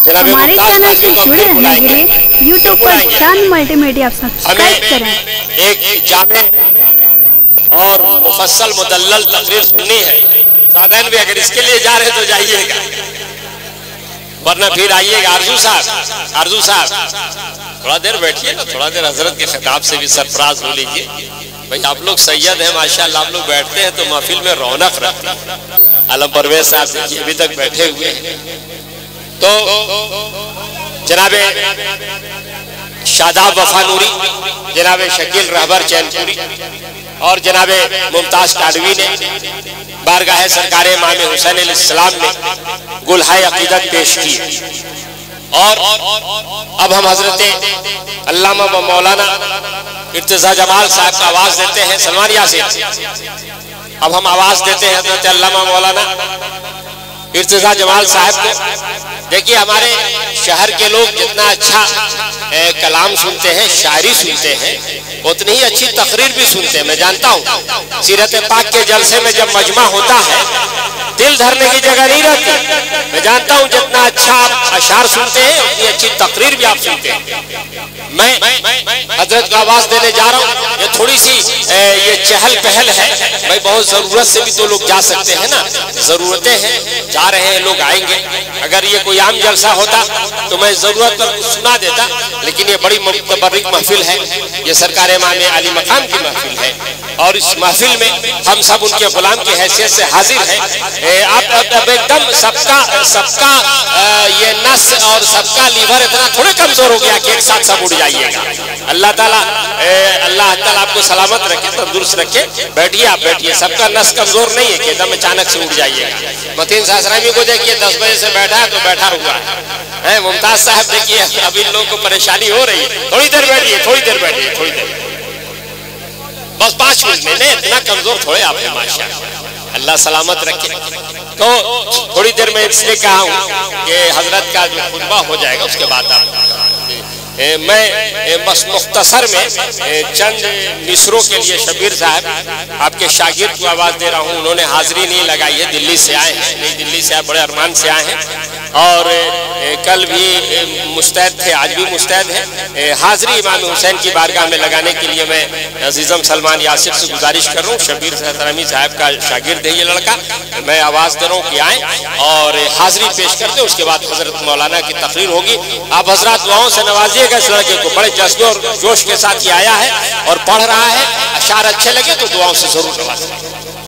हमारे चैनल से जुड़े रहने के लिए यूट्यूब पर चांद मल्टीमीडिया सब्सक्राइब करें। एक जामे और मुफस्सल मुदल्लल तकरीर सुननी है। साधन भी अगर इसके लिए जा रहे तो जाइएगा, वरना फिर आइएगा। आरजू साहब थोड़ा देर बैठिए ना, थोड़ा देर हजरत के खिताब से भी सरफराज हो लीजिए। भाई आप लोग सैयद हैं माशाअल्लाह, आप लोग बैठते हैं तो महफिल में रौनक रहती है। आलम परवेज साहब देखिए अभी तक बैठे हुए हैं। तो जनाबे शादाब वफा नूरी, जनाबे शकील रहबर चैनपुरी और जनाबे मुमताज कादवी ने बारगाह सरकार इमाम हुसैन अलैहिस्सलाम में गुलहाए अकीदत पेश की। और अब हम हजरत अल्लामा व मौलाना इर्तिजा जमाल साहब को आवाज देते हैं। सलमान यासीन, अब हम आवाज देते हैं हजरत अल्लामा मौलाना इर्तिजा जमाल साहब को। देखिए हमारे शहर के लोग जितना अच्छा कलाम सुनते हैं, शायरी सुनते हैं, उतनी ही अच्छी तकरीर भी सुनते हैं। मैं जानता हूँ सीरत पाक के जलसे में जब मजमा होता है दिल धरने की जगह नहीं रहती। मैं जानता हूँ जितना अच्छा आप अशार सुनते हैं उतनी अच्छी तकरीर भी आप सुनते हैं। मैं हजरत को आवाज देने जा रहा हूँ। ये थोड़ी सी ये चहल पहल है भाई, बहुत जरूरत से भी तो लोग जा सकते हैं ना, जरूरतें हैं, जा रहे हैं लोग आएंगे। अगर ये कोई आम जलसा होता तो मैं जरूरत पर कुछ सुना देता, लेकिन ये बड़ी मुतबर्रिक महफिल है, ये सरकार इमाम अली मकाम की महफिल है और इस महफिल में हम सब उनके गुलाम की हैसियत से हाजिर हैं। आप एकदम सबका ये नस और सबका लीवर इतना थोड़े कमजोर हो गया कि एक साथ सब उड़ जाइएगा। अल्लाह ताला आपको सलामत रखे, तंदुरुस्त रखे। बैठिए, आप बैठिए, सबका नस कमजोर नहीं है कि एकदम अचानक से उड़ जाइएगा। मतीन सासरामी को देखिए 10 बजे से बैठा है तो बैठा हुआ है। मुमताज साहब देखिए अब इन लोगों को परेशानी हो रही है। थोड़ी देर बैठिए, थोड़ी देर बैठिए, थोड़ी देर, बस 5 मिनट में। इतना कमजोर थोड़े आप हैं, माशाअल्लाह, अल्लाह सलामत रखे। तो थोड़ी देर में इसलिए कहा हूँ कि हजरत का जो खुतबा हो जाएगा उसके बाद आप मैं बस मुख्तसर में चंद मिसरों के लिए शबीर साहब आपके शागिर्द को आवाज दे रहा हूँ। उन्होंने हाजिरी नहीं लगाई है, दिल्ली से आए हैं, नहीं दिल्ली से आए, बड़े अरमान से आए हैं और कल भी मुस्तैद थे, आज भी मुस्तैद है। हाजिरी इमाम हुसैन की बारगाह में लगाने के लिए मैं अजीजम सलमान यासिर से गुजारिश कर रहा हूँ। शबीर सहतरामी साहब का शागिर्द है ये लड़का। मैं आवाज दे रहा हूँ कि आए और हाजिरी पेश कर दे, उसके बाद हजरत मौलाना की तकरीर होगी। आप हजरत दुआओं से नवाजिएगा इस लड़के को, बड़े जज्बे और जोश के साथ ये आया है और पढ़ रहा है। अशार अच्छे लगे तो दुआओं से जरूर नवाजिएगा।